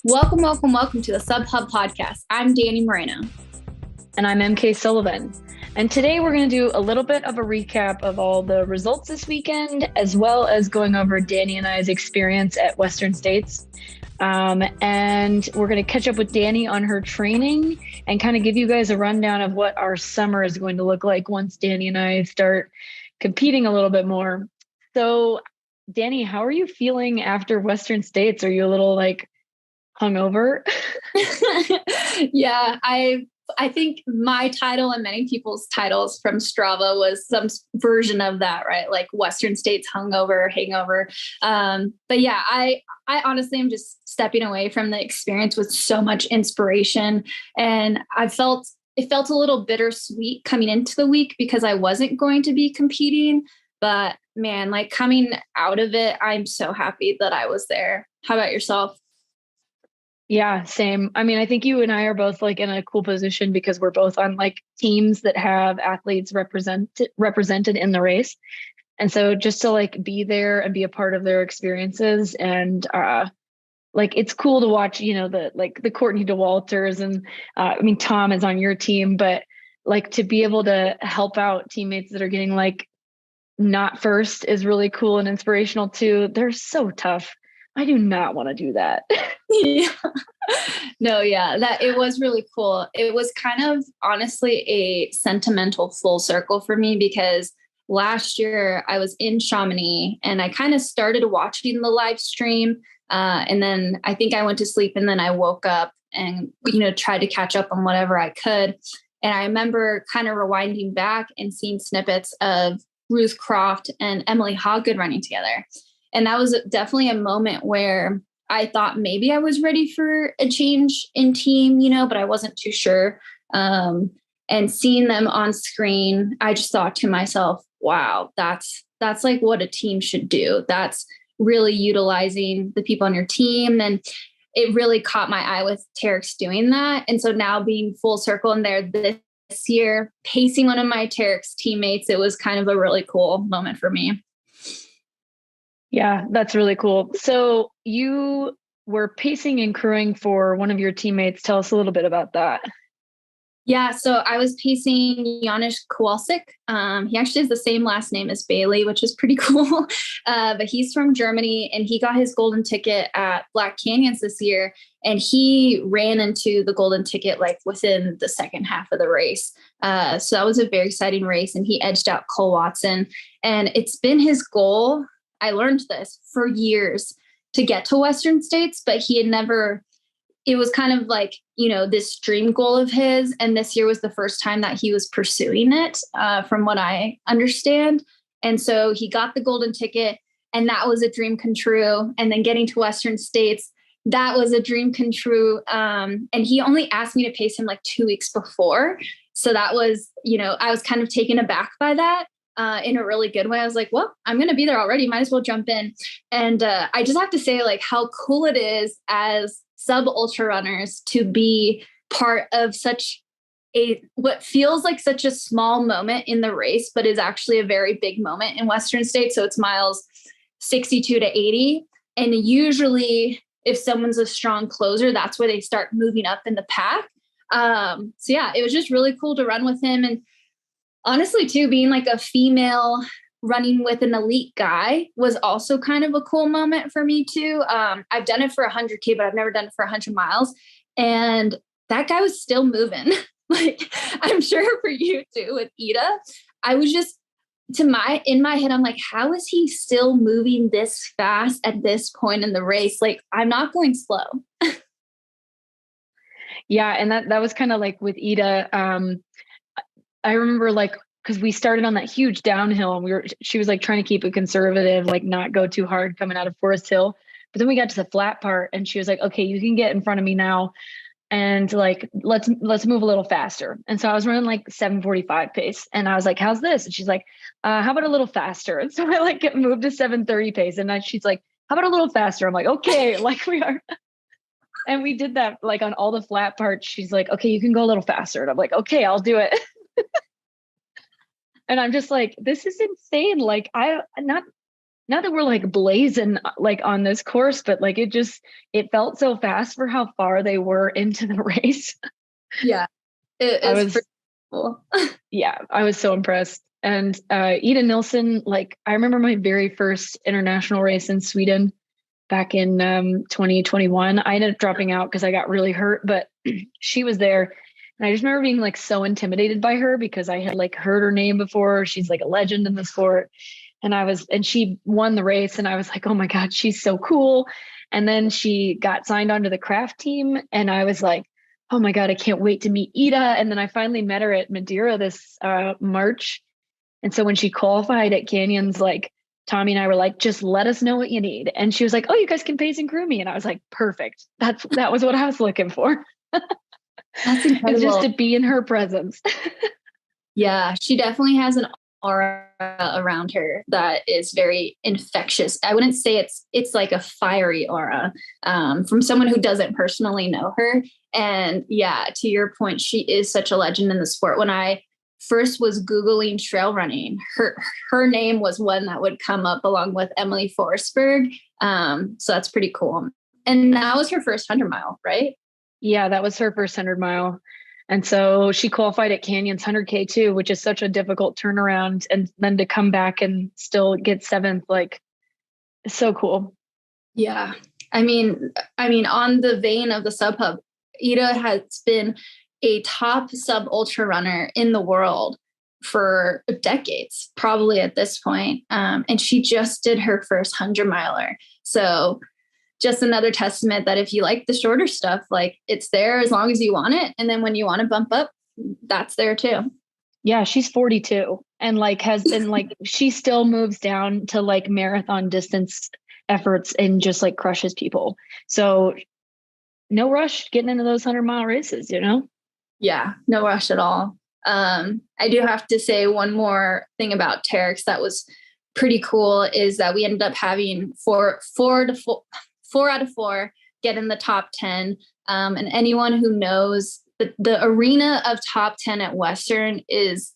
Welcome, welcome, welcome to the Sub Hub podcast. I'm Dani Moreno. And I'm EmKay Sullivan. And today we're going to do a little bit of a recap of all the results this weekend, as well as going over Dani and I's experience at Western States. And we're going to catch up with Dani on her training and kind of give you guys a rundown of what our summer is going to look like once Dani and I start competing a little bit more. So, Dani, how are you feeling after Western States? Are you a little hungover? Yeah, I think my title and many people's titles from Strava was some version of that, right? Like Western States hungover, hangover. But yeah, I honestly am just stepping away from the experience with so much inspiration. And it felt a little bittersweet coming into the week because I wasn't going to be competing. But man, coming out of it, I'm so happy that I was there. How about yourself? Yeah, same. I mean, I think you and I are both in a cool position because we're both on teams that have athletes represented in the race. And so just to be there and be a part of their experiences and it's cool to watch, the Courtney DeWalters and Tom is on your team, but to be able to help out teammates that are getting not first is really cool and inspirational too. They're so tough. I do not want to do that. Yeah. No, yeah, that it was really cool. It was kind of honestly a sentimental full circle for me because last year I was in Chamonix and I kind of started watching the live stream. And then I think I went to sleep and then I woke up and, tried to catch up on whatever I could. And I remember kind of rewinding back and seeing snippets of Ruth Croft and Emily Hoggood running together. And that was definitely a moment where I thought maybe I was ready for a change in team, but I wasn't too sure. And seeing them on screen, I just thought to myself, wow, that's what a team should do. That's really utilizing the people on your team. And it really caught my eye with Terex doing that. And so now being full circle in there this year, pacing one of my Terex teammates, it was kind of a really cool moment for me. Yeah, that's really cool. So you were pacing and crewing for one of your teammates. Tell us a little bit about that. Yeah, so I was pacing Janusz Kowalczyk. He actually has the same last name as Bailey, which is pretty cool. But he's from Germany and he got his golden ticket at Black Canyons this year. And he ran into the golden ticket within the second half of the race. So that was a very exciting race. And he edged out Cole Watson. And it's been his goal. I learned this for years to get to Western States, but he had never, it was kind of this dream goal of his. And this year was the first time that he was pursuing it, from what I understand. And so he got the golden ticket and that was a dream come true. And then getting to Western States, that was a dream come true. And he only asked me to pace him 2 weeks before. So that was, I was kind of taken aback by that. In a really good way. I was like, well, I'm going to be there already. Might as well jump in. And I just have to say how cool it is as sub ultra runners to be part of what feels like such a small moment in the race, but is actually a very big moment in Western States. So it's miles 62 to 80. And usually if someone's a strong closer, that's where they start moving up in the pack. So yeah, it was just really cool to run with him. And honestly, too, being a female running with an elite guy was also kind of a cool moment for me, too. I've done it for 100K, but I've never done it for 100 miles. And that guy was still moving. I'm sure for you, too, with Ida. I was just, in my head, I'm like, how is he still moving this fast at this point in the race? I'm not going slow. Yeah, and that was kind of with Ida. I remember because we started on that huge downhill and she was trying to keep it conservative, not go too hard coming out of Forest Hill. But then we got to the flat part and she was like, okay, you can get in front of me now. And let's move a little faster. And so I was running 7:45 pace and I was like, how's this? And she's like, how about a little faster? And so I moved to 7:30 pace. And then she's like, how about a little faster? I'm like, okay, we are. And we did that on all the flat parts. She's like, okay, you can go a little faster. And I'm like, okay, I'll do it. And I'm just like, this is insane. not that we're like blazing like on this course, but like it felt so fast for how far they were into the race. Yeah, it is pretty cool. Yeah, I was so impressed. And Ida Nilsson, like I remember my very first international race in Sweden back in 2021. I ended up dropping out because I got really hurt, but she was there. And I just remember being like so intimidated by her because I had like heard her name before. She's like a legend in the sport. And she won the race. And I was like, oh my God, she's so cool. And then she got signed onto the craft team. And I was like, oh my God, I can't wait to meet Ida. And then I finally met her at Madeira this March. And so when she qualified at Canyons, like Tommy and I were like, just let us know what you need. And she was like, oh, you guys can pace and crew me. And I was like, perfect. That was what I was looking for. That's incredible. Just to be in her presence. Yeah, she definitely has an aura around her that is very infectious. I wouldn't say it's like a fiery aura from someone who doesn't personally know her. And yeah, to your point, she is such a legend in the sport. When I first was Googling trail running, her name was one that would come up along with Emily Forsberg. So that's pretty cool. And that was her first 100-mile, right? Yeah, that was her first 100-mile. And so she qualified at Canyons 100K too, which is such a difficult turnaround. And then to come back and still get seventh, like, it's so cool. Yeah. I mean, on the vein of the sub hub, Ida has been a top sub ultra runner in the world for decades, probably at this point. And she just did her first 100-miler. So just another testament that if you like the shorter stuff, like it's there as long as you want it. And then when you want to bump up, that's there too. Yeah, she's 42 and like has been like, she still moves down to like marathon distance efforts and just like crushes people. So no rush getting into those 100-mile races, you know? Yeah, no rush at all. I do have to say one more thing about Terex that was pretty cool is that we ended up having four out of four get in the top 10. And anyone who knows the arena of top 10 at Western is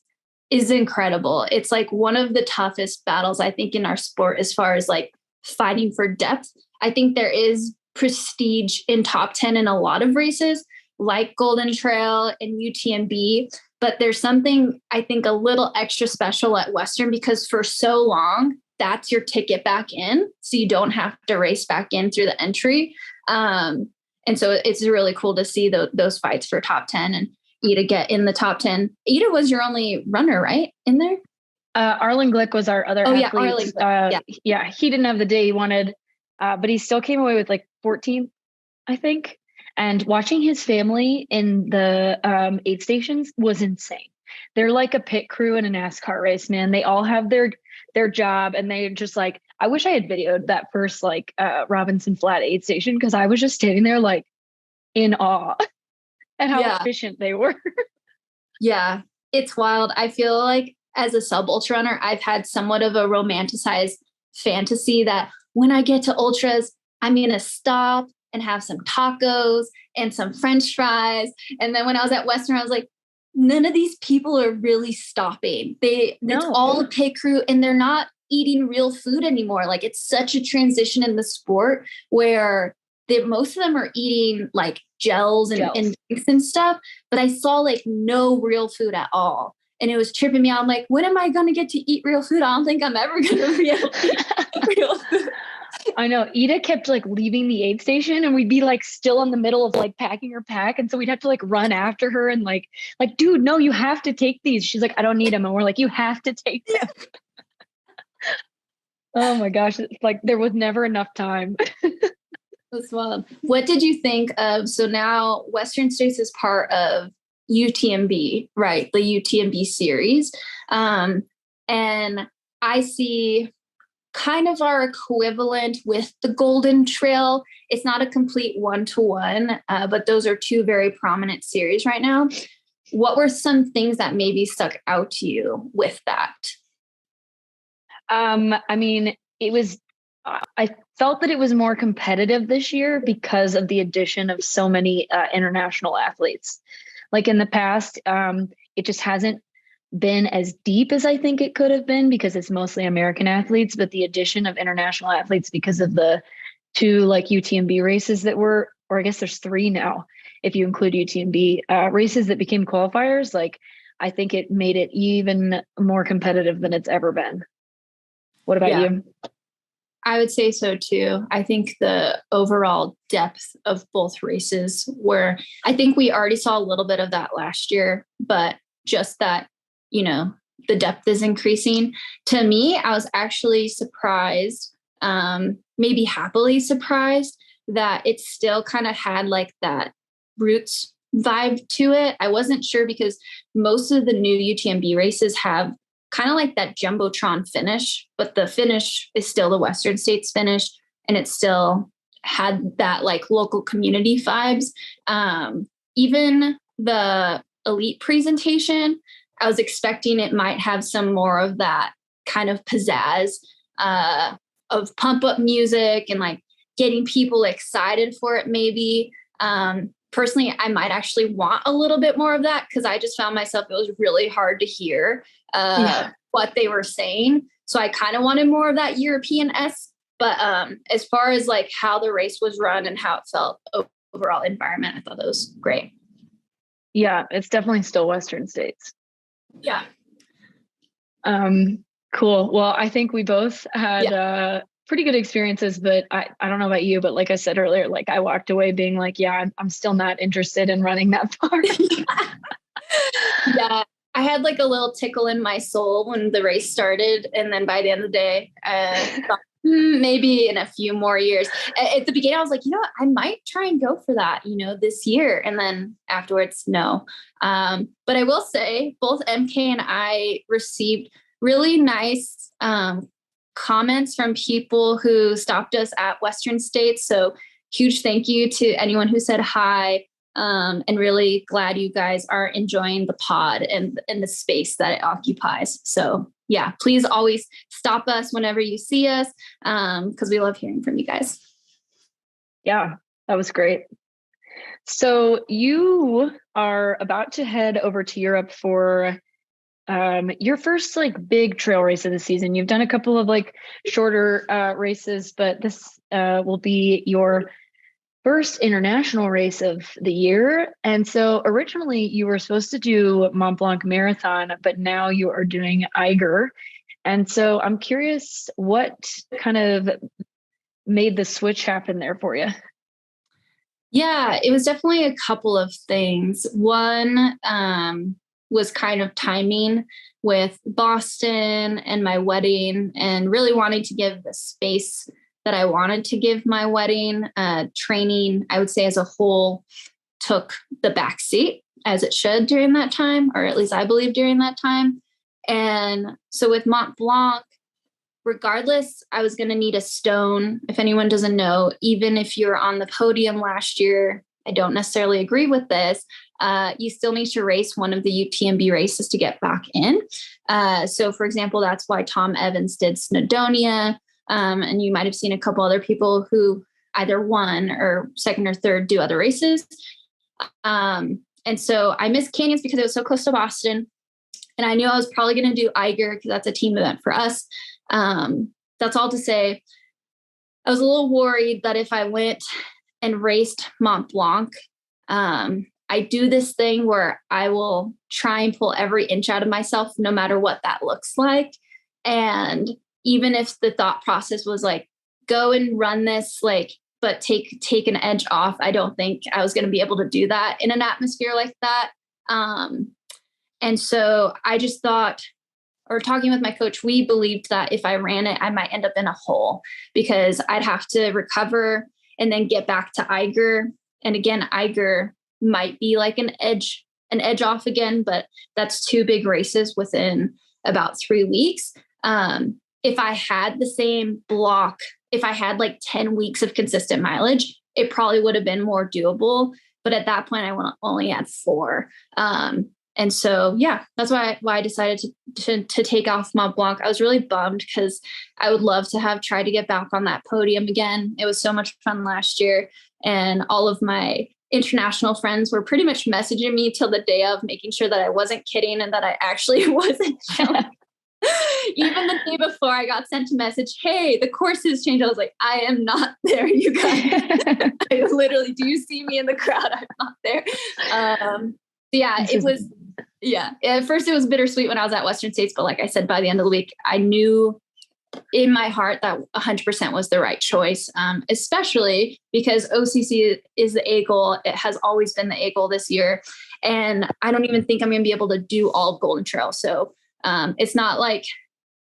incredible. It's like one of the toughest battles, I think, in our sport as far as like fighting for depth. I think there is prestige in top 10 in a lot of races like Golden Trail and UTMB, but there's something I think a little extra special at Western because for so long, that's your ticket back in. So you don't have to race back in through the entry. And so it's really cool to see those fights for top 10 and Ida get in the top 10. Ida was your only runner, right? In there? Arlen Glick was our other athlete. Yeah, he didn't have the day he wanted, but he still came away with like 14th, I think. And watching his family in the aid stations was insane. They're like a pit crew in a NASCAR race, man. They all have their job and they just like, I wish I had videoed that first like Robinson Flat aid station because I was just standing there like in awe at how efficient they were. Yeah, it's wild. I feel like as a sub ultra runner, I've had somewhat of a romanticized fantasy that when I get to ultras, I'm going to stop and have some tacos and some French fries. And then when I was at Western, I was like, none of these people are really stopping. It's all a pit crew and they're not eating real food anymore. Like it's such a transition in the sport where most of them are eating like gels and drinks and stuff, but I saw like no real food at all. And it was tripping me out. I'm like, when am I going to get to eat real food? I don't think I'm ever going to eat real food. I know. Ida kept like leaving the aid station and we'd be like still in the middle of like packing her pack. And so we'd have to like run after her and like, dude, no, you have to take these. She's like, I don't need them. And we're like, you have to take them. Oh my gosh. It's like there was never enough time. That's wild. What did you think of? So now Western States is part of UTMB, right? The UTMB series. And I see kind of our equivalent with the Golden Trail. It's not a complete one-to-one, but those are two very prominent series right now. What were some things that maybe stuck out to you with that? I mean, I felt that it was more competitive this year because of the addition of so many international athletes. Like in the past, it just hasn't been as deep as I think it could have been because it's mostly American athletes, but the addition of international athletes because of the two like UTMB races that were, or I guess there's three now, if you include UTMB races that became qualifiers, like I think it made it even more competitive than it's ever been. What about you? I would say so too. I think the overall depth of both races were, I think we already saw a little bit of that last year, but just that, you know, the depth is increasing. To me, I was actually surprised, maybe happily surprised that it still kind of had like that roots vibe to it. I wasn't sure because most of the new UTMB races have kind of like that Jumbotron finish, but the finish is still the Western States finish. And it still had that like local community vibes. Even the elite presentation, I was expecting it might have some more of that kind of pizzazz of pump up music and like getting people excited for it. Maybe personally, I might actually want a little bit more of that because I just found myself, it was really hard to hear what they were saying. So I kind of wanted more of that European-esque. But as far as like how the race was run and how it felt overall environment, I thought that was great. Yeah, it's definitely still Western States. Yeah. Cool. Well, I think we both had pretty good experiences, but I don't know about you, but like I said earlier, like I walked away being like, yeah, I'm still not interested in running that far. Yeah. I had like a little tickle in my soul when the race started. And then by the end of the day, maybe in a few more years. At the beginning, I was like, you know what? I might try and go for that, you know, this year. And then afterwards, no. But I will say both EmKay and I received really nice comments from people who stopped us at Western States. So huge thank you to anyone who said hi. And really glad you guys are enjoying the pod and the space that it occupies. So yeah, please always stop us whenever you see us, because we love hearing from you guys. Yeah, that was great. So you are about to head over to Europe for your first like big trail race of the season. You've done a couple of like shorter races, but this will be your first international race of the year. And so originally you were supposed to do Mont Blanc Marathon, but now you are doing Eiger. And so I'm curious what kind of made the switch happen there for you? Yeah, it was definitely a couple of things. One was kind of timing with Boston and my wedding and really wanting to give the space that I wanted to give my wedding. Training, I would say as a whole, took the backseat as it should during that time, or at least I believe during that time. And so with Mont Blanc, regardless, I was going to need a stone. If anyone doesn't know, even if you're on the podium last year, I don't necessarily agree with this. You still need to race one of the UTMB races to get back in. So for example, that's why Tom Evans did Snowdonia. And you might have seen a couple other people who either won or second or third do other races. And so I missed Canyons because it was so close to Boston. And I knew I was probably going to do Eiger because that's a team event for us. That's all to say, I was a little worried that if I went and raced Mont Blanc, I do this thing where I will try and pull every inch out of myself, no matter what that looks like. And even if the thought process was like, go and run this, like, but take an edge off, I don't think I was going to be able to do that in an atmosphere like that. And so I just thought, or talking with my coach, we believed that if I ran it, I might end up in a hole because I'd have to recover and then get back to Eiger. And again, Eiger might be like an edge off again, but that's two big races within about 3 weeks. If I had the same block, if I had like 10 weeks of consistent mileage, it probably would have been more doable. But at that point, I only had 4. And so, yeah, that's why I decided to take off Mont Blanc. I was really bummed because I would love to have tried to get back on that podium again. It was so much fun last year. And all of my international friends were pretty much messaging me till the day of, making sure that I wasn't kidding and that I actually wasn't showing. Even the day before, I got sent a message, hey, the course has changed. I was like, I am not there, you guys. I literally, do you see me in the crowd? I'm not there. At first it was bittersweet when I was at Western States, but like I said, by the end of the week, I knew in my heart that 100% was the right choice, especially because OCC is the A goal. It has always been the A goal this year. And I don't even think I'm going to be able to do all of Golden Trail. So it's not like,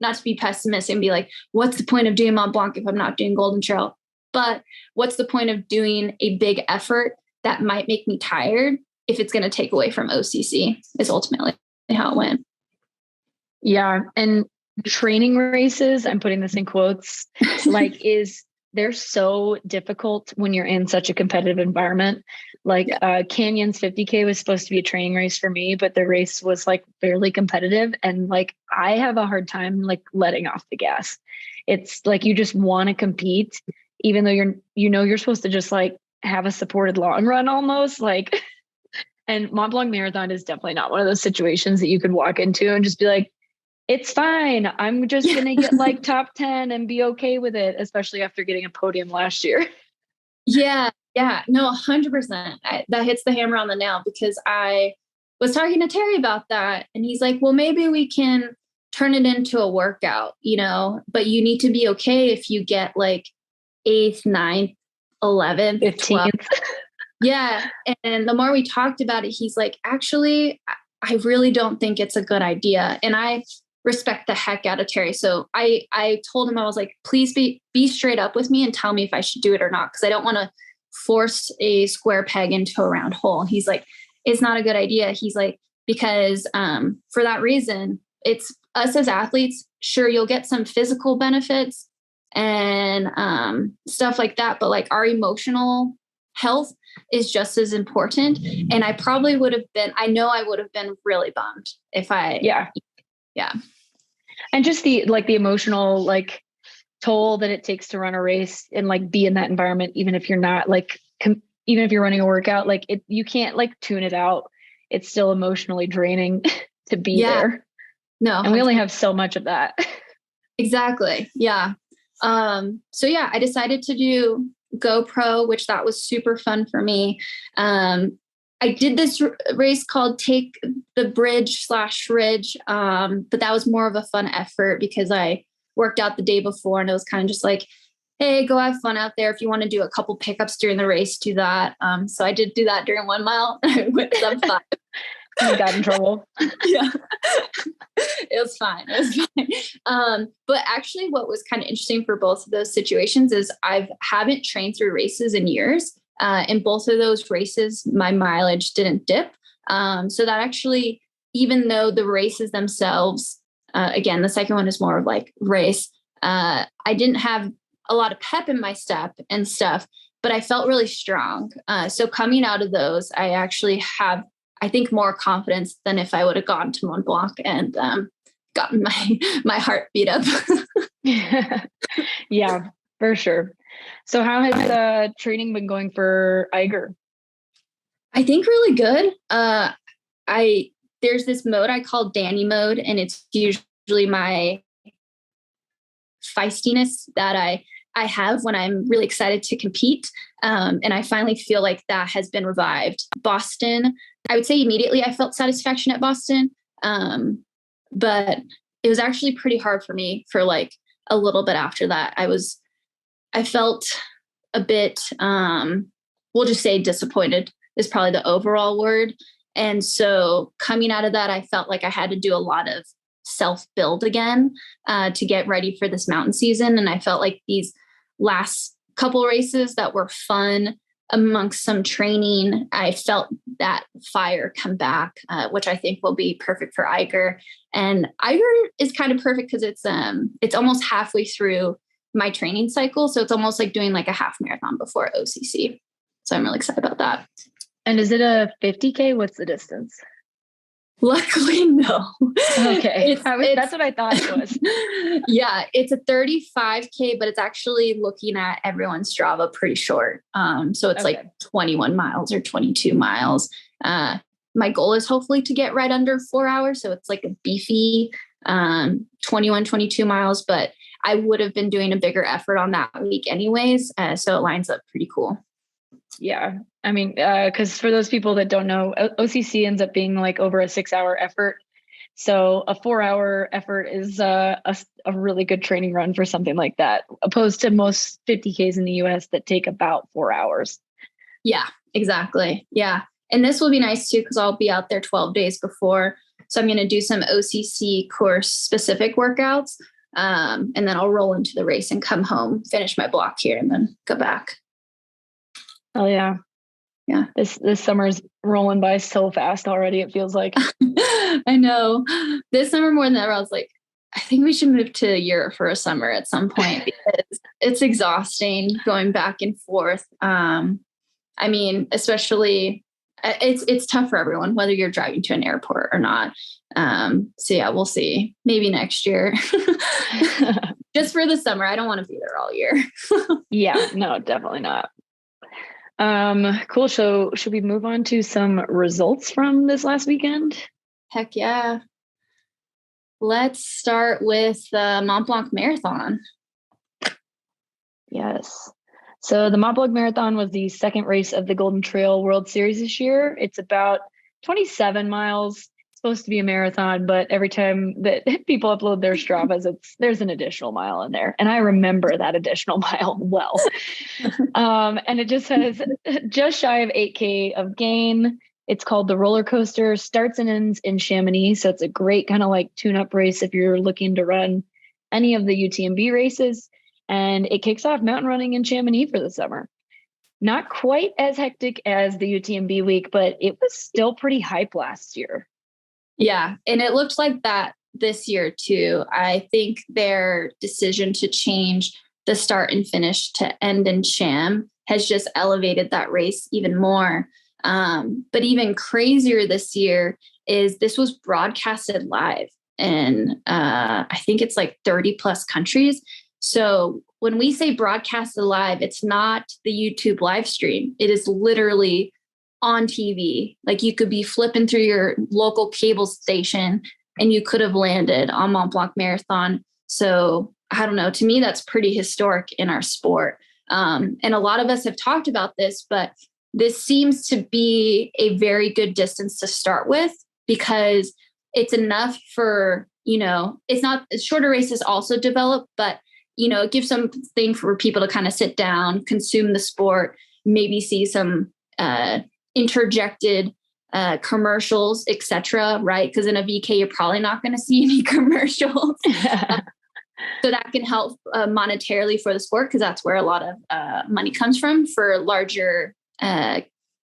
not to be pessimistic and be like, what's the point of doing Mont Blanc if I'm not doing Golden Trail? But what's the point of doing a big effort that might make me tired if it's going to take away from OCC, is ultimately how it went. Yeah. And training races, I'm putting this in quotes, they're so difficult when you're in such a competitive environment. Canyon's 50K was supposed to be a training race for me, but the race was like fairly competitive. And like, I have a hard time like letting off the gas. It's like, you just want to compete, even though you're supposed to just like have a supported long run almost like, and Mont Blanc Marathon is definitely not one of those situations that you could walk into and just be like, it's fine. I'm just going to get like top 10 and be okay with it, especially after getting a podium last year. Yeah. No, 100%. That hits the hammer on the nail, because I was talking to Terry about that. And he's like, well, maybe we can turn it into a workout, but you need to be okay if you get like 8th, 9th, 11th, 15th. 12th. Yeah. And the more we talked about it, he's like, actually, I really don't think it's a good idea. And I respect the heck out of Terry. So I told him, I was like, please be straight up with me and tell me if I should do it or not. Cause I don't want to force a square peg into a round hole. And he's like, it's not a good idea. He's like, because for that reason, it's us as athletes. Sure, you'll get some physical benefits and stuff like that. But like our emotional health is just as important. And I probably would have been really bummed if yeah. And just the emotional like toll that it takes to run a race and like be in that environment, even if you're not like, even if you're running a workout, like you can't like tune it out. It's still emotionally draining to be there. No. And we only have so much of that. Exactly. Yeah. So yeah, I decided to do GoPro, which that was super fun for me. I did this race called Take the Bridge/Ridge. But that was more of a fun effort because I worked out the day before and it was kind of just like, hey, go have fun out there. If you want to do a couple pickups during the race, do that. So I did do that during 1 mile. I went sub 5. You got in trouble. Yeah. It was fine. But actually what was kind of interesting for both of those situations is I haven't trained through races in years. In both of those races, my mileage didn't dip. So that actually, even though the races themselves, again, the second one is more of like race, I didn't have a lot of pep in my step and stuff, but I felt really strong. So coming out of those, I actually have, I think, more confidence than if I would have gone to Mont Blanc and gotten my heart beat up. Yeah, for sure. So how has training been going for Eiger? I think really good. There's this mode I call Dani mode, and it's usually my feistiness that I have when I'm really excited to compete. And I finally feel like that has been revived. Boston, I would say immediately I felt satisfaction at Boston. But it was actually pretty hard for me for like a little bit after that. I felt a bit, we'll just say disappointed is probably the overall word. And so coming out of that, I felt like I had to do a lot of self-build again to get ready for this mountain season. And I felt like these last couple races that were fun amongst some training, I felt that fire come back, which I think will be perfect for Eiger. And Eiger is kind of perfect because it's almost halfway through my training cycle. So it's almost like doing like a half marathon before OCC. So I'm really excited about that. And is it a 50K? What's the distance? Luckily, no. Okay. That's what I thought it was. Yeah, it's a 35K, but it's actually looking at everyone's Strava pretty short. So it's like 21 miles or 22 miles. My goal is hopefully to get right under 4 hours. So it's like a beefy 21, 22 miles, but I would have been doing a bigger effort on that week anyways. So it lines up pretty cool. Yeah. I mean, because for those people that don't know, OCC ends up being like over a 6-hour effort. So a 4-hour effort is a really good training run for something like that, opposed to most 50Ks in the US that take about 4 hours. Yeah, exactly. Yeah. And this will be nice too, because I'll be out there 12 days before. So I'm going to do some OCC course specific workouts. And then I'll roll into the race and come home, finish my block here, and then go back. Oh yeah. Yeah. This summer's rolling by so fast already. It feels like. I know. This summer more than ever, I was like, I think we should move to Europe for a summer at some point because it's exhausting going back and forth. I mean, especially it's tough for everyone, whether you're driving to an airport or not. So yeah, we'll see. Maybe next year. Just for the summer. I don't want to be there all year. Yeah, no, definitely not. Cool. So should we move on to some results from this last weekend? Heck yeah. Let's start with the Mont Blanc Marathon. Yes. So the Mont Blanc Marathon was the second race of the Golden Trail World Series this year. It's about 27 miles. It's supposed to be a marathon, but every time that people upload their Stravas, there's an additional mile in there. And I remember that additional mile well. And it just says just shy of 8K of gain. It's called the roller coaster, starts and ends in Chamonix. So it's a great kind of like tune-up race if you're looking to run any of the UTMB races. And it kicks off mountain running in Chamonix for the summer. Not quite as hectic as the UTMB week, but it was still pretty hype last year. Yeah. And it looked like that this year too. I think their decision to change the start and finish to end in Cham has just elevated that race even more. But even crazier this year is this was broadcasted live in I think it's like 30 plus countries. So when we say broadcasted live, it's not the YouTube live stream. It is literally on TV. Like you could be flipping through your local cable station and you could have landed on Mont Blanc Marathon. So I don't know, to me, that's pretty historic in our sport. And a lot of us have talked about this, but this seems to be a very good distance to start with because it's enough for, it's not shorter races also develop, but it gives something for people to kind of sit down, consume the sport, maybe see some interjected commercials, etc. Right? Because in a VK, you're probably not going to see any commercials. So that can help monetarily for the sport because that's where a lot of money comes from for larger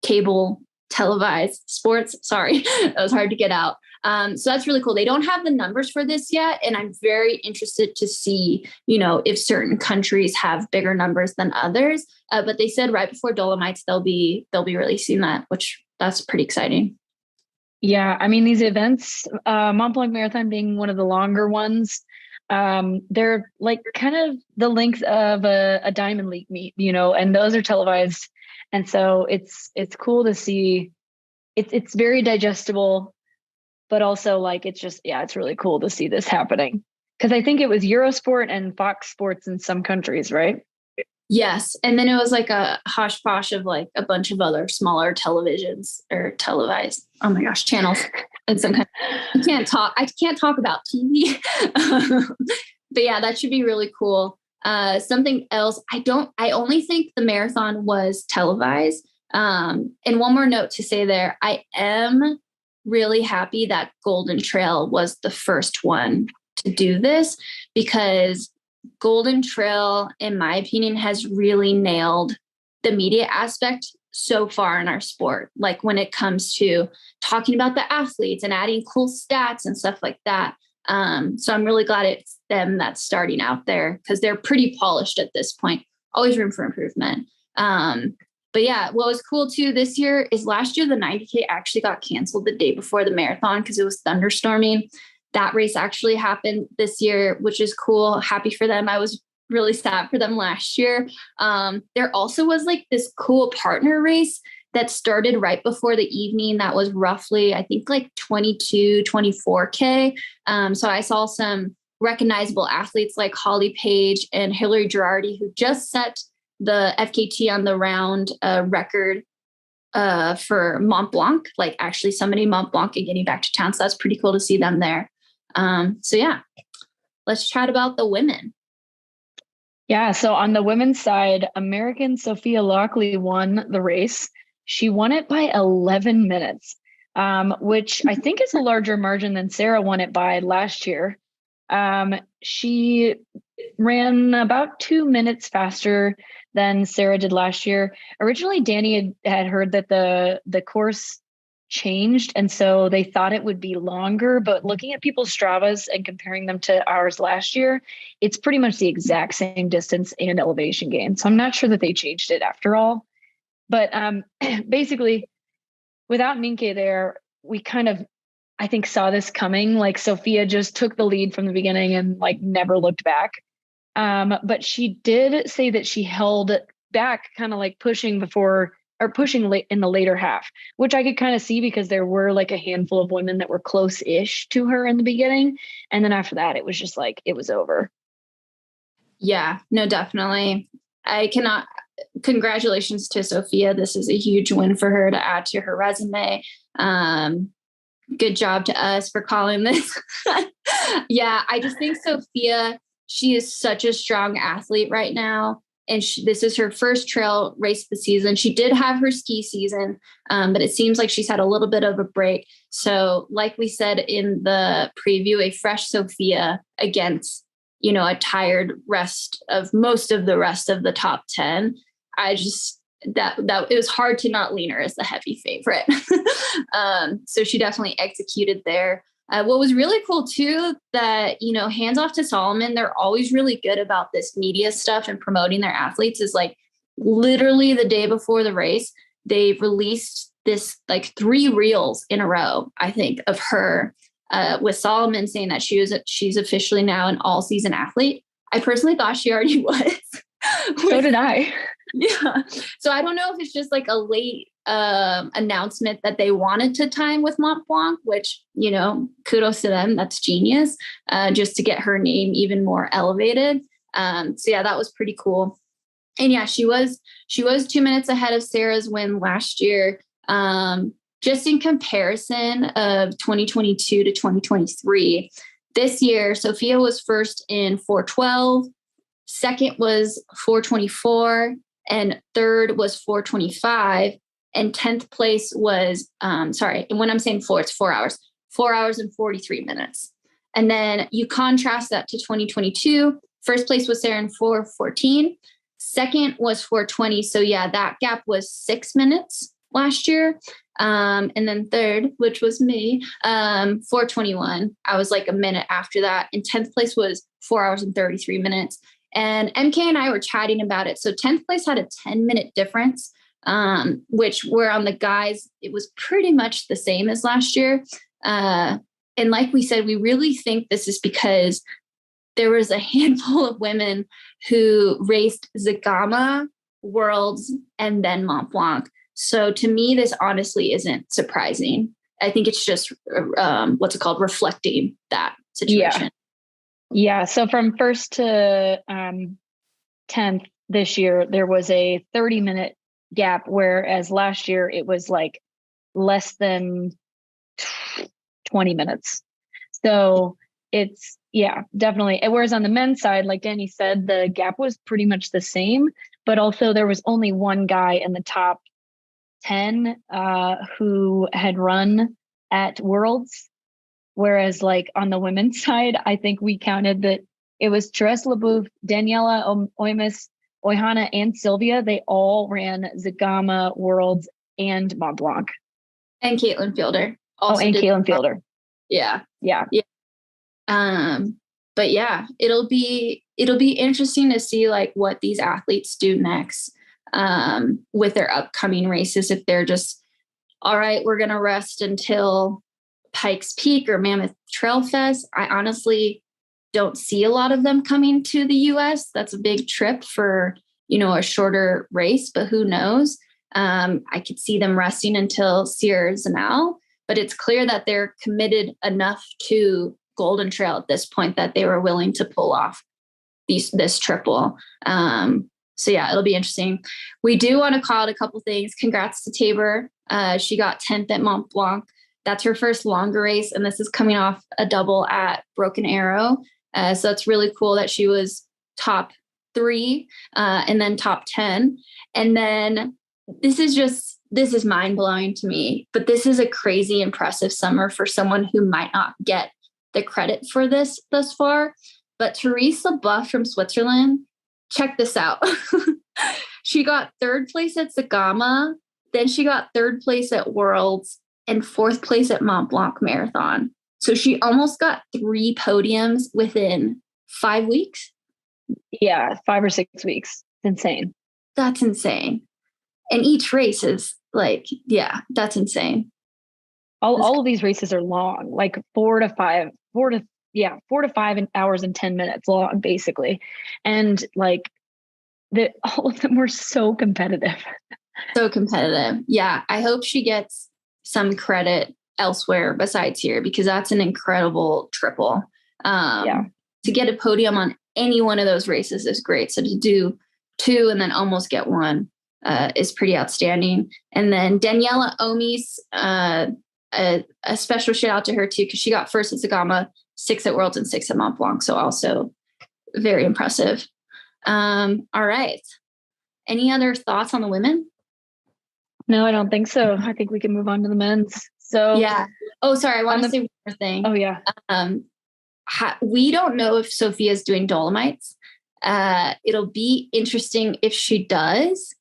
cable televised sports. Sorry, that was hard to get out. So that's really cool. They don't have the numbers for this yet. And I'm very interested to see, if certain countries have bigger numbers than others. But they said right before Dolomites, they'll be releasing that, which that's pretty exciting. Yeah. I mean, these events, Mont Blanc Marathon being one of the longer ones, they're like kind of the length of a Diamond League meet, and those are televised. And so it's cool to see. It's very digestible, but also like, it's really cool to see this happening. Cause I think it was Eurosport and Fox Sports in some countries, right? Yes. And then it was like a hosh posh of like a bunch of other smaller televisions or televised, oh my gosh, channels. And some kind I can't talk about TV. But yeah, that should be really cool. Something else, I only think the marathon was televised. And one more note to say there, I am really happy that Golden Trail was the first one to do this because Golden Trail, in my opinion, has really nailed the media aspect so far in our sport. Like when it comes to talking about the athletes and adding cool stats and stuff like that. So I'm really glad it's them that's starting out there because they're pretty polished at this point. Always room for improvement. But yeah, what was cool too this year is last year, the 90K actually got canceled the day before the marathon because it was thunderstorming. That race actually happened this year, which is cool. Happy for them. I was really sad for them last year. There also was like this cool partner race that started right before the evening. That was roughly, I think like 22, 24K. So I saw some recognizable athletes like Holly Page and Hillary Girardi, who just set the FKT on the round record for Mont Blanc, like actually somebody Mont Blanc and getting back to town. So that's pretty cool to see them there. So yeah, let's chat about the women. Yeah. So on the women's side, American Sophia Lockley won the race. She won it by 11 minutes, which I think is a larger margin than Sarah won it by last year. She ran about 2 minutes faster than Sarah did last year. Originally, Dani had heard that the course changed, and so they thought it would be longer. But looking at people's Stravas and comparing them to ours last year, it's pretty much the exact same distance and elevation gain. So I'm not sure that they changed it after all. But basically, without EmKay there, we kind of, I think, saw this coming. Like Sophia just took the lead from the beginning and like never looked back. But she did say that she held back, kind of like pushing late in the later half, which I could kind of see because there were like a handful of women that were close-ish to her in the beginning. And then after that, it was just like, it was over. Yeah, no, definitely. Congratulations to Sophia. This is a huge win for her to add to her resume. Good job to us for calling this. Yeah, I just think Sophia, she is such a strong athlete right now. And this is her first trail race of the season. She did have her ski season, but it seems like she's had a little bit of a break. So like we said in the preview, a fresh Sophia against, a tired rest of most of the rest of the top 10. I just, that it was hard to not lean her as the heavy favorite. So she definitely executed there. What was really cool too, that, hands off to Solomon, they're always really good about this media stuff and promoting their athletes, is like literally the day before the race, they released this like 3 reels in a row, I think, of her with Solomon saying that she's officially now an all season athlete. I personally thought she already was. So did I. Yeah. So I don't know if it's just like a late announcement that they wanted to time with Mont Blanc, which, kudos to them. That's genius. Just to get her name even more elevated. So yeah, that was pretty cool. And yeah, she was 2 minutes ahead of Sarah's win last year. Just in comparison of 2022 to 2023, this year, Sophia was first in 4:12, second was 4:24, and third was 4:25, and 10th place was, and when I'm saying it's 4 hours, 4 hours and 43 minutes. And then you contrast that to 2022, first place was Sarah in 4:14, second was 4:20. So yeah, that gap was 6 minutes last year. And then third, which was me, 4:21. I was like a minute after that. And 10th place was 4 hours and 33 minutes. And EmKay and I were chatting about it. So 10th place had a 10-minute difference, which were on the guys. It was pretty much the same as last year. And like we said, we really think this is because there was a handful of women who raced Zagama, Worlds, and then Mont Blanc. So to me, this honestly isn't surprising. I think it's just, reflecting that situation. Yeah. So from first to 10th this year, there was a 30-minute gap, whereas last year it was like less than 20 minutes. So it's, yeah, definitely. Whereas on the men's side, like Dani said, the gap was pretty much the same, but also there was only one guy in the top 10 who had run at Worlds. Whereas like on the women's side, I think we counted that it was Therese Leboeuf, Daniela Oimis, Oyhana, and Sylvia. They all ran Zagama, Worlds, and Mont Blanc. And Caitlin Fielder. Caitlin Fielder. Yeah. Yeah. But yeah, it'll be interesting to see like what these athletes do next. with their upcoming races. If they're just, all right, we're going to rest until Pikes Peak or Mammoth Trail Fest. I honestly don't see a lot of them coming to the US. That's a big trip for, a shorter race, but who knows? I could see them resting until Sierra Zanal, but it's clear that they're committed enough to Golden Trail at this point that they were willing to pull off this triple. So yeah, it'll be interesting. We do want to call out a couple things. Congrats to Tabor. She got 10th at Mont Blanc. That's her first longer race, and this is coming off a double at Broken Arrow. So it's really cool that she was top 3 and then top 10. And then this is mind blowing to me, but this is a crazy impressive summer for someone who might not get the credit for this thus far. But Therese LeBoeuf from Switzerland, check this out. She got 3rd place at Sagama. Then she got 3rd place at Worlds and 4th place at Mont Blanc Marathon. So she almost got 3 podiums within 5 weeks. Yeah, 5 or 6 weeks. Insane. That's insane. And each race is that's insane. All of these races are long, like 4 to 5 hours and 10 minutes long, basically. And all of them were so competitive. So competitive. Yeah. I hope she gets some credit elsewhere besides here, because that's an incredible triple. To get a podium on any one of those races is great. So to do 2 and then almost get 1 is pretty outstanding. And then Daniela Omis, a special shout out to her too, because she got 1st at Sagama, 6 at Worlds, and 6 at Mont Blanc. So also very impressive. All right. Any other thoughts on the women? No, I don't think so. I think we can move on to the men's. So yeah. Oh, sorry. I want to say one more thing. Oh yeah. We don't know if Sophia's doing Dolomites. It'll be interesting if she does,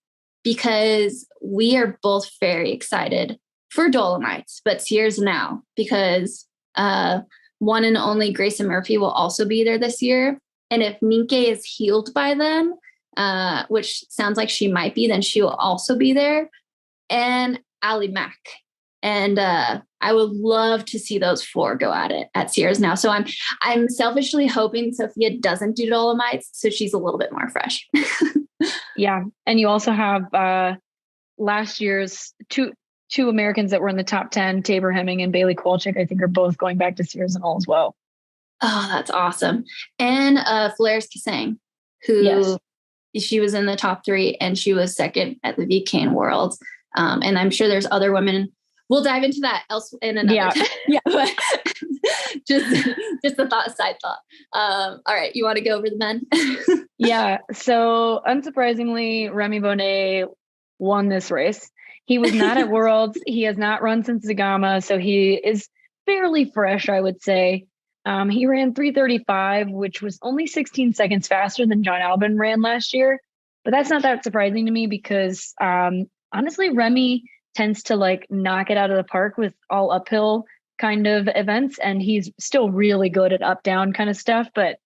because we are both very excited for Dolomites, but Sierra's now, because one and only Grayson Murphy will also be there this year. And if EmKay is healed by then, which sounds like she might be, then she will also be there. And Ali Mack. And I would love to see those 4 go at it at Sierra's now. So I'm selfishly hoping Sophia doesn't do Dolomites, so she's a little bit more fresh. Yeah. And you also have last year's two Americans that were in the top 10, Tabor Hemming and Bailey Kowalczyk, I think are both going back to Sierra's and all as well. Oh, that's awesome. And Flares Kasang, who she was in the top 3 and she was 2nd at the VCAN Worlds. And I'm sure there's other women. We'll dive into that else in another time. Yeah. But just a side thought. All right. You want to go over the men? Yeah. So unsurprisingly, Remy Bonnet won this race. He was not at Worlds. He has not run since Sagama. So he is fairly fresh, I would say. He ran 3:35, which was only 16 seconds faster than John Albin ran last year. But that's not that surprising to me, because honestly, Remy tends to knock it out of the park with all uphill kind of events. And he's still really good at up down kind of stuff, but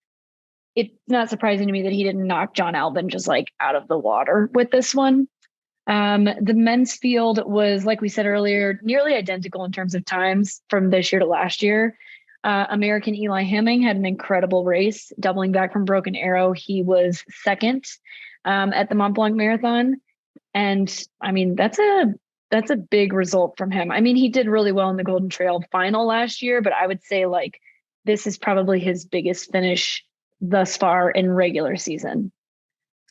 it's not surprising to me that he didn't knock John Albin just out of the water with this one. The men's field was, like we said earlier, nearly identical in terms of times from this year to last year. American Eli Hemming had an incredible race, doubling back from Broken Arrow. He was 2nd at the Mont Blanc Marathon. And I mean, that's a big result from him. I mean, he did really well in the Golden Trail final last year, but I would say this is probably his biggest finish thus far in regular season.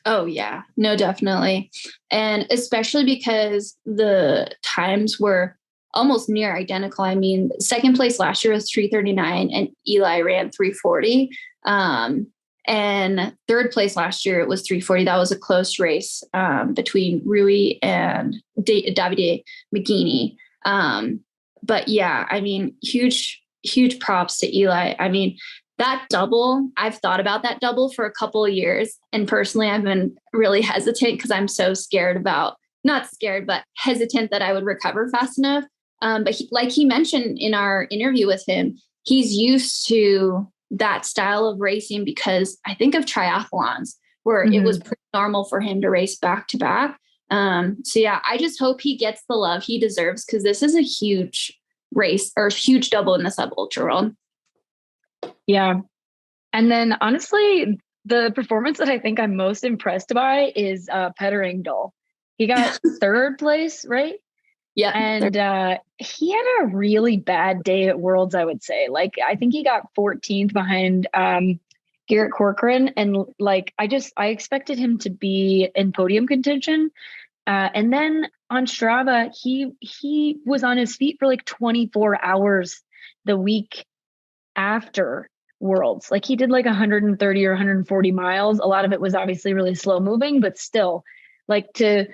Oh yeah, no, definitely. And especially because the times were almost near identical. I mean, 2nd place last year was 3:39 and Eli ran 3:40. And 3rd place last year, it was 3:40. That was a close race between Rui and Davide McGeaney. But yeah, I mean, huge props to Eli. I mean, that double, I've thought about that double for a couple of years. And personally, I've been really hesitant because I'm so not scared, but hesitant that I would recover fast enough. But he mentioned in our interview with him, he's used to that style of racing because I think of triathlons where it was pretty normal for him to race back to back. So yeah, I just hope he gets the love he deserves, because this is a huge race, or huge double in the sub ultra world. Yeah. And then honestly, the performance that I think I'm most impressed by is Petter Engdahl. He got third place, right? Yeah. And he had a really bad day at Worlds, I would say. Like, I think he got 14th behind Garrett Corcoran. And like, I expected him to be in podium contention. And then on Strava, he was on his feet for like 24 hours the week after Worlds. Like, he did like 130 or 140 miles. A lot of it was obviously really slow moving, but still, like, to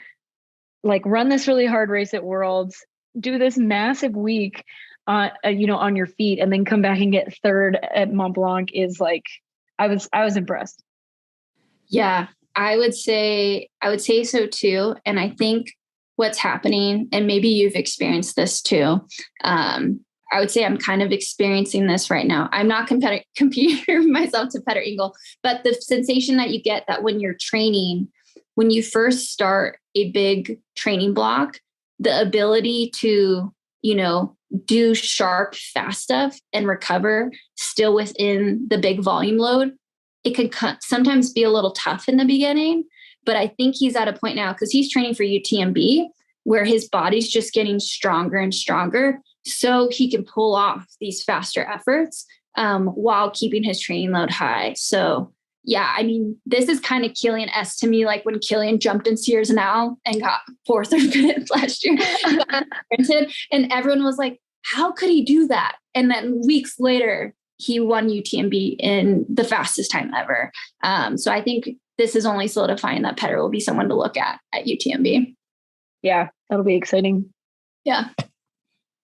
like run this really hard race at Worlds, do this massive week on your feet, and then come back and get third at Mont Blanc is like, I was impressed. Yeah, I would say so too. And I think what's happening, and maybe you've experienced this too, I would say I'm kind of experiencing this right now. I'm not comparing myself to Petter Engdahl, but the sensation that you get that when you're training, when you first start a big training block, the ability to, do sharp, fast stuff and recover still within the big volume load, it could sometimes be a little tough in the beginning. But I think he's at a point now, because he's training for UTMB, where his body's just getting stronger and stronger, so he can pull off these faster efforts while keeping his training load high. So yeah, I mean, this is kind of Killian-esque to me, like when Killian jumped in Sears and Al and got fourth or fifth last year, and everyone was like, how could he do that? And then weeks later, he won UTMB in the fastest time ever. So I think this is only solidifying that Petter will be someone to look at UTMB. Yeah, that'll be exciting. Yeah.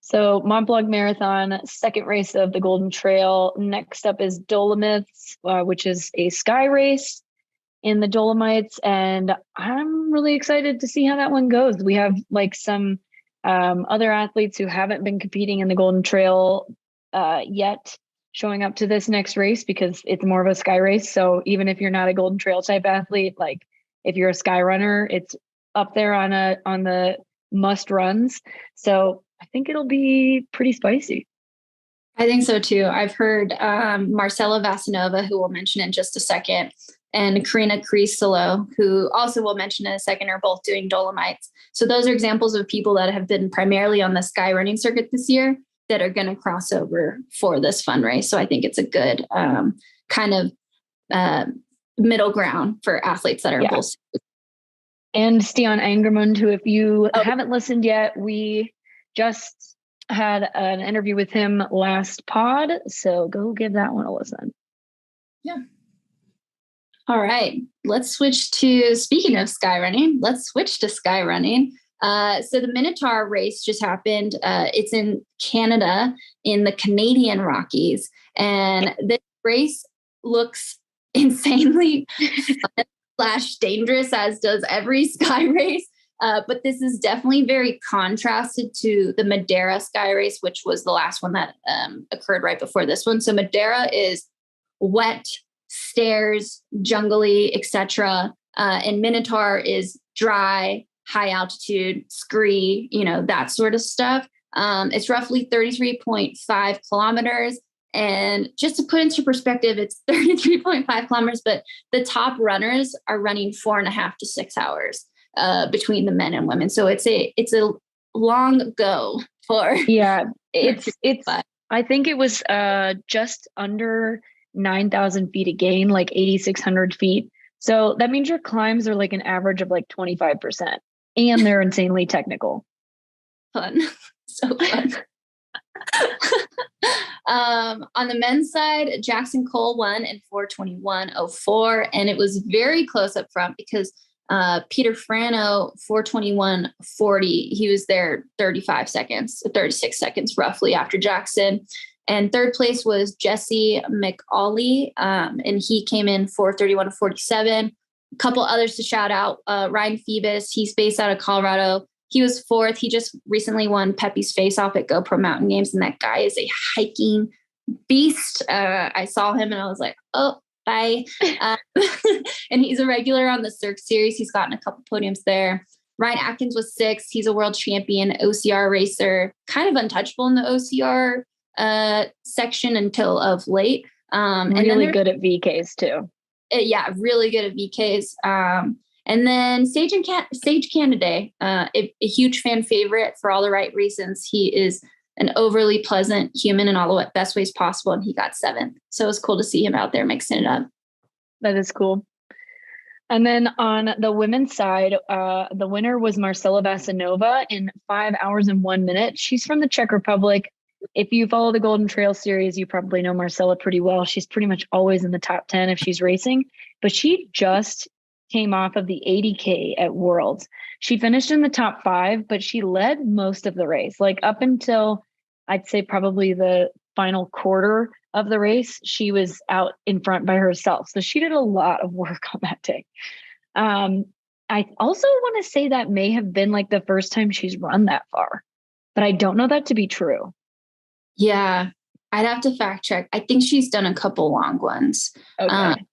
So Mont Blanc Marathon, second race of the Golden Trail. Next up is Dolomites, which is a sky race in the Dolomites. And I'm really excited to see how that one goes. We have like some other athletes who haven't been competing in the Golden Trail yet showing up to this next race, because it's more of a sky race. So even if you're not a Golden Trail type athlete, like if you're a sky runner, it's up there on the must runs. So I think it'll be pretty spicy. I think so too. I've heard Marcela Vasanova, who we'll mention in just a second, and Karina Crisolo, who also we'll mention in a second, are both doing Dolomites. So those are examples of people that have been primarily on the sky running circuit this year that are going to cross over for this fun race. So I think it's a good kind of middle ground for athletes that are both. And Stian Angermund, who, if you haven't listened yet, we just had an interview with him last pod. So go give that one a listen. Yeah. All right. Let's switch to, speaking of sky running, let's switch to sky running. So the Minotaur race just happened. It's in Canada, in the Canadian Rockies. And this race looks insanely dangerous, as does every sky race. But this is definitely very contrasted to the Madeira sky race, which was the last one that occurred right before this one. So Madeira is wet, stairs, jungly, etc. And Minotaur is dry, high altitude, scree, that sort of stuff. It's roughly 33.5 kilometers. And just to put into perspective, it's 33.5 kilometers, but the top runners are running 4.5 to 6 hours between the men and women. So it's a long go for. Yeah, it's I think it was just under 9,000 feet a gain, like 8,600 feet. So that means your climbs are like an average of like 25%, and they're insanely technical. Fun. So fun. On the men's side, Jackson Cole won in 4:21:04, and it was very close up front because Peter Frano 4:21:40. He was there 36 seconds roughly after Jackson. And third place was Jesse McAuley, and he came in 4:31:47. A couple others to shout out: Ryan Phoebus. He's based out of Colorado. He was fourth. He just recently won Pepe's Face Off at GoPro Mountain Games, and that guy is a hiking beast. I saw him and I was like, oh, bye. And he's a regular on the Cirque Series. He's gotten a couple podiums there. Ryan Atkins was 6th. He's a world champion OCR racer, kind of untouchable in the OCR section until of late. Really good at VKs too. Yeah, really good at VKs. And then Sage Canaday, a huge fan favorite for all the right reasons. He is an overly pleasant human in all the best ways possible, and he got 7th. So it was cool to see him out there mixing it up. That is cool. And then on the women's side, the winner was Marcela Vasanova in 5 hours and 1 minute. She's from the Czech Republic. If you follow the Golden Trail series, you probably know Marcela pretty well. She's pretty much always in the top 10 if she's racing, but she just came off of the 80K at Worlds. She finished in the top 5, but she led most of the race. Like up until I'd say probably the final quarter of the race, she was out in front by herself. So she did a lot of work on that day. I also want to say that may have been like the first time she's run that far, but I don't know that to be true. Yeah, I'd have to fact check. I think she's done a couple long ones. Okay.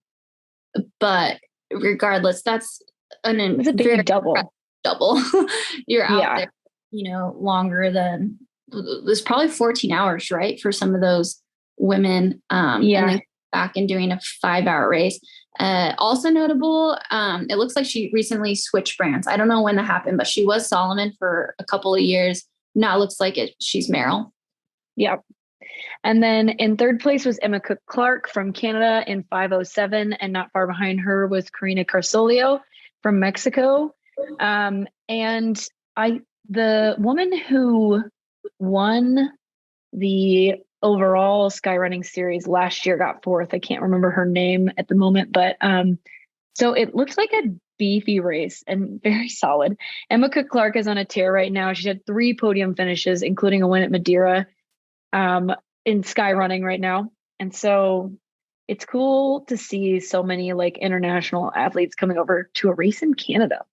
But regardless, that's it's a big double. You're out there, longer than there's probably 14 hours, right? For some of those women. And then back and doing a 5-hour race. Also notable, it looks like she recently switched brands. I don't know when that happened, but she was Solomon for a couple of years. Now it looks like she's Merrill. Yep. And then in 3rd place was Emma Cook-Clark from Canada in 5:07, and not far behind her was Karina Carsolio from Mexico. And the woman who won the overall Skyrunning series last year got 4th. I can't remember her name at the moment, but so it looks like a beefy race and very solid. Emma Cook-Clark is on a tear right now. She's had 3 podium finishes, including a win at Madeira. In Skyrunning right now. And so it's cool to see so many like international athletes coming over to a race in Canada.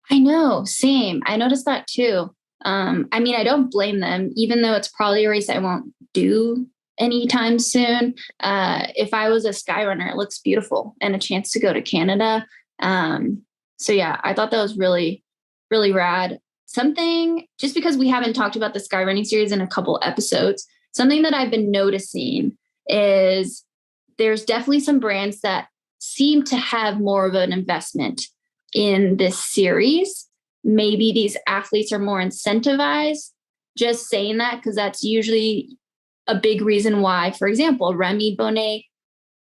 I know, same. I noticed that too. I don't blame them, even though it's probably a race I won't do anytime soon. If I was a Skyrunner, it looks beautiful and a chance to go to Canada. So yeah, I thought that was really, really rad. Something, just because we haven't talked about the Skyrunning series in a couple episodes, something that I've been noticing is there's definitely some brands that seem to have more of an investment in this series. Maybe these athletes are more incentivized. Just saying that because that's usually a big reason why, for example, Remy Bonnet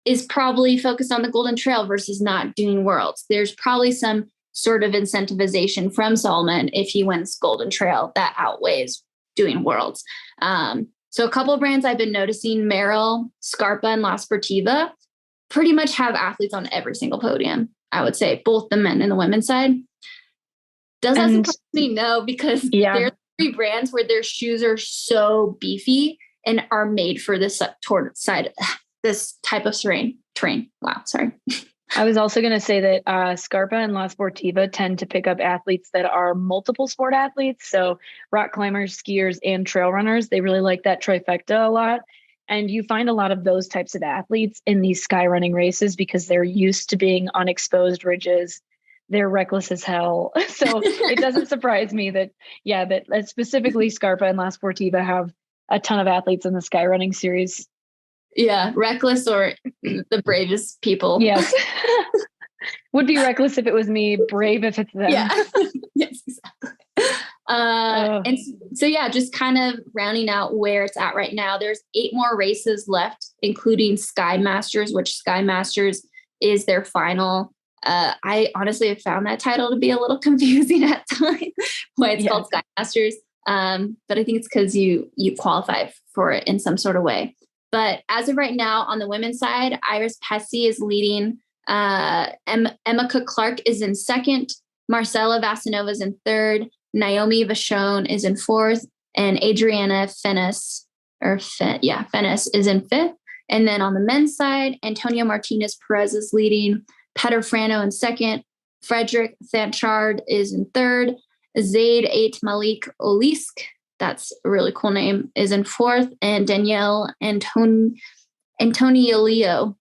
is probably focused on the Golden Trail versus not doing Worlds. There's probably some sort of incentivization from Solomon if he wins Golden Trail that outweighs doing Worlds. So a couple of brands I've been noticing, Merrill, Scarpa, and La Sportiva, pretty much have athletes on every single podium, I would say, both the men and the women's side. Does that surprise me? No, because there's 3 brands where their shoes are so beefy and are made for this this type of terrain. Wow, sorry. I was also going to say that Scarpa and La Sportiva tend to pick up athletes that are multiple sport athletes. So rock climbers, skiers, and trail runners, they really like that trifecta a lot. And you find a lot of those types of athletes in these skyrunning races because they're used to being on exposed ridges. They're reckless as hell. So it doesn't surprise me that specifically Scarpa and La Sportiva have a ton of athletes in the skyrunning series. Yeah, reckless or the bravest people. Yes. Would be reckless if it was me, brave if it's them. Yeah. Yes, exactly. And so, just kind of rounding out where it's at right now. There's 8 more races left, including Sky Masters, which Sky Masters is their final. I honestly have found that title to be a little confusing at times, why it's called Sky Masters. But I think it's because you qualify for it in some sort of way. But as of right now, on the women's side, Iris Pesce is leading. Emma Cook-Clark is in 2nd. Marcela Vasanova is in 3rd. Naomi Vachon is in 4th. And Adriana Fennes is in 5th. And then on the men's side, Antonio Martinez Perez is leading. Petter Frano in 2nd. Frederick Thanchard is in 3rd. Zaid Ait Malik Olisk, that's a really cool name, is in 4th. And Danielle Antonilio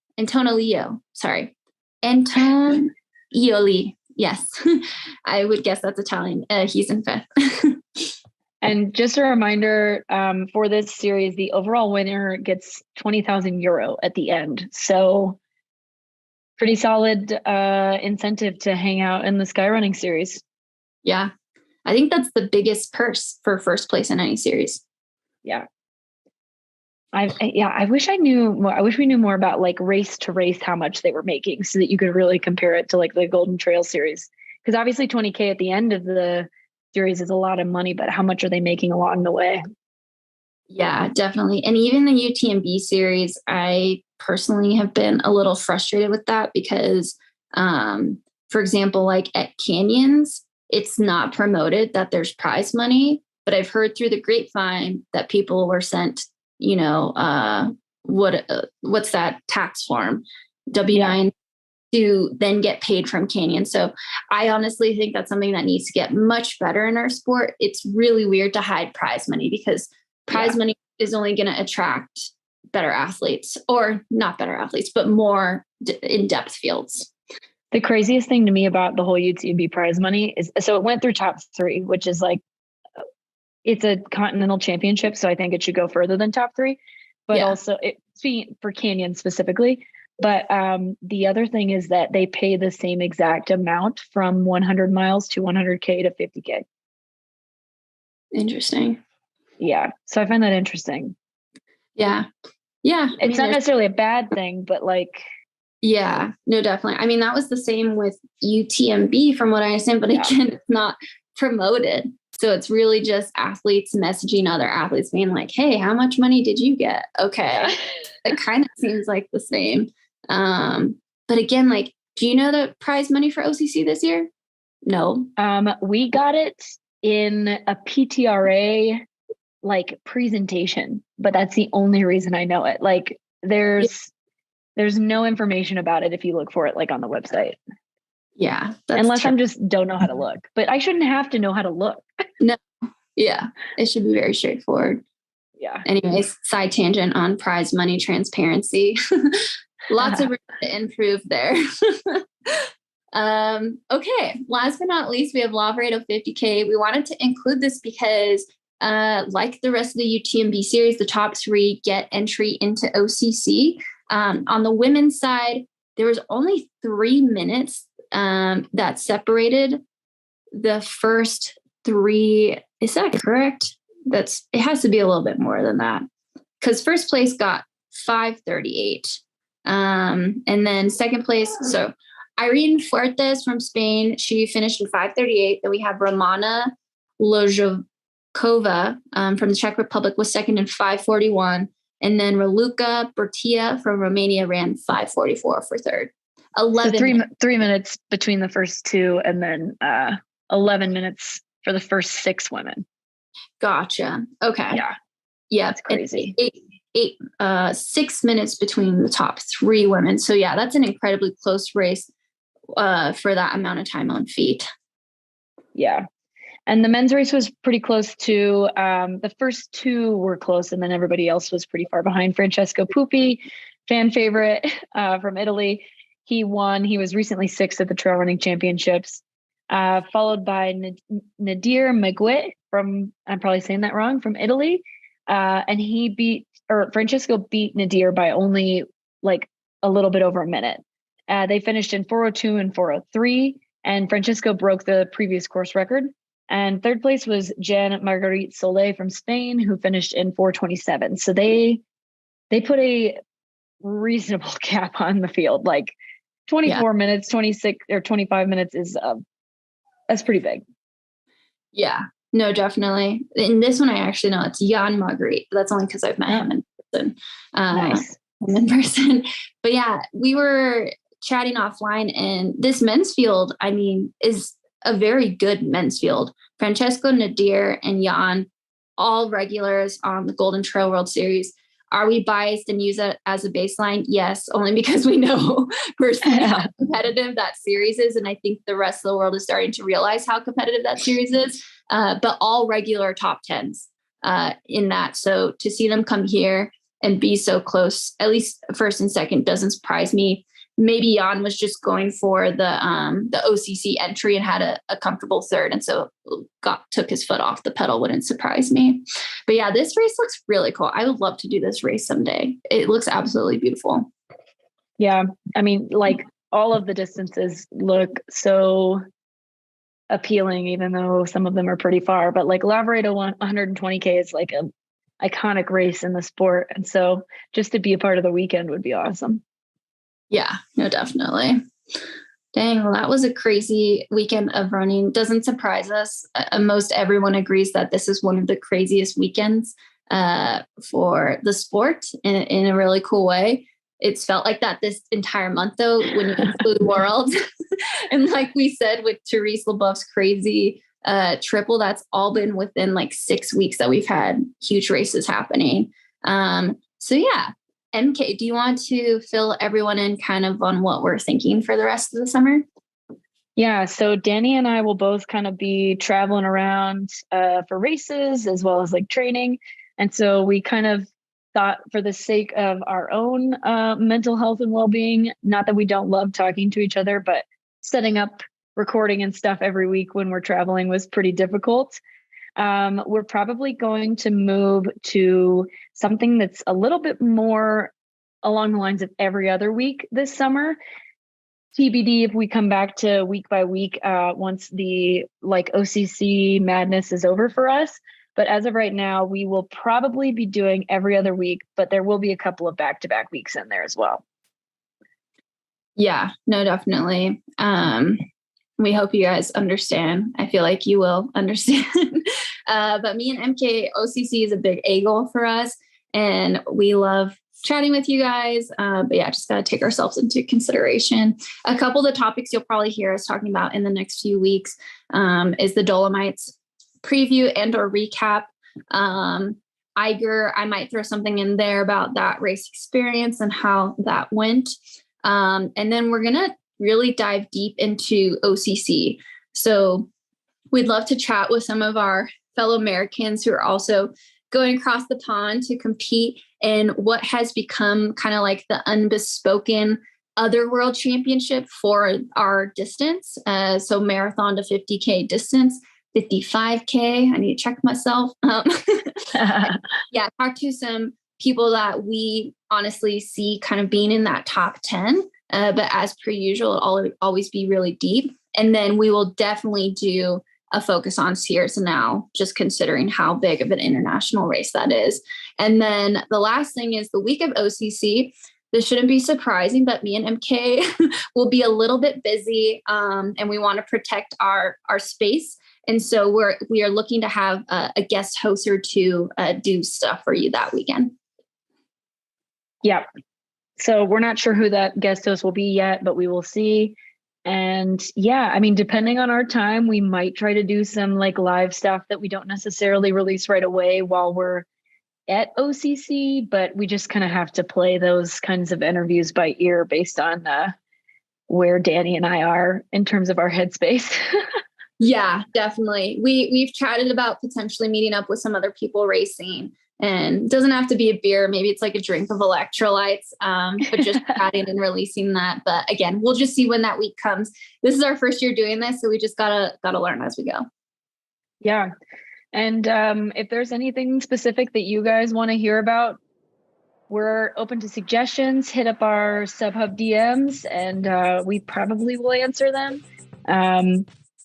Yes. I would guess that's Italian. He's in fifth. And just a reminder, for this series, the overall winner gets 20,000 euro at the end. So pretty solid incentive to hang out in the skyrunning series. Yeah. I think that's the biggest purse for first place in any series. Yeah. I wish I knew more. I wish we knew more about like race to race, how much they were making so that you could really compare it to like the Golden Trail series. Because obviously 20K at the end of the series is a lot of money, but how much are they making along the way? Yeah, definitely. And even the UTMB series, I personally have been a little frustrated with that because, for example, like at Canyons, it's not promoted that there's prize money, but I've heard through the grapevine that people were sent, what's that tax form, W-9, to then get paid from Canyon. So I honestly think that's something that needs to get much better in our sport. It's really weird to hide prize money because prize money is only going to attract better athletes, or not better athletes, but more in-depth fields. The craziest thing to me about the whole UTMB prize money is, so it went through top 3, which is like, it's a continental championship. So I think it should go further than top 3, but also for Canyon specifically. But the other thing is that they pay the same exact amount from 100 miles to 100K to 50K. Interesting. Yeah. So I find that interesting. Yeah. Yeah. It's not necessarily a bad thing, but like. Yeah, no, definitely. I mean, that was the same with UTMB from what I understand, but again, it's not promoted. So it's really just athletes messaging other athletes being like, hey, how much money did you get? Okay. It kind of seems like the same. But again, like, do you know the prize money for OCC this year? No. We got it in a PTRA like presentation, but that's the only reason I know it. Like there's no information about it if you look for it like on the website. Yeah. Unless I'm just don't know how to look, but I shouldn't have to know how to look. No. Yeah. It should be very straightforward. Yeah. Anyways, side tangent on prize money transparency. Lots of room to improve there. Okay. Last but not least, we have Lavaredo 50K. We wanted to include this because like the rest of the UTMB series, the top 3 get entry into OCC. On the women's side, there was only 3 minutes that separated the first 3. Is that correct? It has to be a little bit more than that, because first place got 5:38. And then second place. So Irene Fuertes from Spain, she finished in 5:38. Then we have Romana Lojokova from the Czech Republic was second in 5:41. And then Raluca Bertia from Romania ran 5:44 for third. 11 so 3 minutes between the first 2, and then 11 minutes for the first 6 women. Gotcha. Okay. Yeah. That's crazy. 6 minutes between the top 3 women. So yeah, that's an incredibly close race for that amount of time on feet. Yeah. And the men's race was pretty close to, the first 2 were close, and then everybody else was pretty far behind. Francesco Pupi, fan favorite from Italy. He won. He was recently 6th at the trail running championships, followed by Nadir Meguet from, I'm probably saying that wrong, from Italy. And Francesco beat Nadir by only like a little bit over a minute. They finished in 4:02 and 4:03, and Francesco broke the previous course record. And third place was Jean Marguerite Solé from Spain, who finished in 4:27. So they put a reasonable gap on the field. Like 24 minutes, 26 or 25 minutes is that's pretty big. Yeah, no, definitely. In this one, I actually know it's Jan Marguerite, but that's only because I've met him in person. Nice. In person. But yeah, we were chatting offline, and this men's field, I mean, is a very good men's field. Francesco, Nadir, and Jan, all regulars on the Golden Trail World Series. Are we biased and use it as a baseline? Yes, only because we know personally how competitive that series is. And I think the rest of the world is starting to realize how competitive that series is, but all regular top 10s in that. So to see them come here and be so close, at least first and second, doesn't surprise me. maybe Jan was just going for the OCC entry and had a comfortable third. And so took his foot off the pedal. Wouldn't surprise me. But yeah, this race looks really cool. I would love to do this race someday. It looks absolutely beautiful. Yeah. I mean, like all of the distances look so appealing, even though some of them are pretty far, but like Lavaredo 120K is like a iconic race in the sport. And so just to be a part of the weekend would be awesome. Yeah, no, definitely. Dang, well, that was a crazy weekend of running. Doesn't surprise us. Most everyone agrees that this is one of the craziest weekends for the sport in a really cool way. It's felt like that this entire month, though, when you include Worlds. And like we said, with Therese LeBoeuf's crazy triple, that's all been within like 6 weeks that we've had huge races happening. So yeah, EmKay, do you want to fill everyone in kind of on what we're thinking for the rest of the summer? Yeah, so Dani and I will both kind of be traveling around for races as well as like training. And so we kind of thought, for the sake of our own mental health and well-being, not that we don't love talking to each other, but setting up recording and stuff every week when we're traveling was pretty difficult. We're probably going to move to something that's a little bit more along the lines of every other week this summer. TBD if we come back to week by week once the like OCC madness is over for us. But as of right now, we will probably be doing every other week, but there will be a couple of back-to-back weeks in there as well. Yeah, no, definitely. We hope you guys understand. I feel like you will understand. But me and EmKay, OCC is a big A goal for us, and we love chatting with you guys. But yeah, just got to take ourselves into consideration. A couple of the topics you'll probably hear us talking about in the next few weeks is the Dolomites preview and or recap. Eiger, I might throw something in there about that race experience and how that went. And then we're going to really dive deep into OCC. So we'd love to chat with some of our fellow Americans who are also going across the pond to compete in what has become kind of like the unbespoken other world championship for our distance. So marathon to 50K distance. 55K. I need to check myself. Yeah, talk to some people that we honestly see kind of being in that top 10. But as per usual, it'll always be really deep. And then we will definitely do a focus on Sierra now, just considering how big of an international race that is. And then the last thing is the week of OCC. This shouldn't be surprising, but me and EmKay will be a little bit busy, and we want to protect our space. And so we are looking to have a guest host or two do stuff for you that weekend. Yeah. So we're not sure who that guest host will be yet, but we will see. And yeah, I mean, depending on our time, we might try to do some like live stuff that we don't necessarily release right away while we're at OCC, but we just kind of have to play those kinds of interviews by ear based on where Dani and I are in terms of our headspace. Yeah, definitely. We've chatted about potentially meeting up with some other people racing, and it doesn't have to be a beer. Maybe it's like a drink of electrolytes, but just chatting and releasing that. But again, we'll just see when that week comes. This is our first year doing this, so we just gotta learn as we go. Yeah. And if there's anything specific that you guys want to hear about, we're open to suggestions. Hit up our SubHub DMs and we probably will answer them.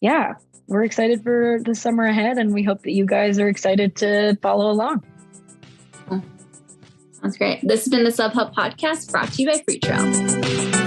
Yeah, we're excited for the summer ahead, and we hope that you guys are excited to follow along. Sounds great. This has been the SubHub podcast, brought to you by Freetrail.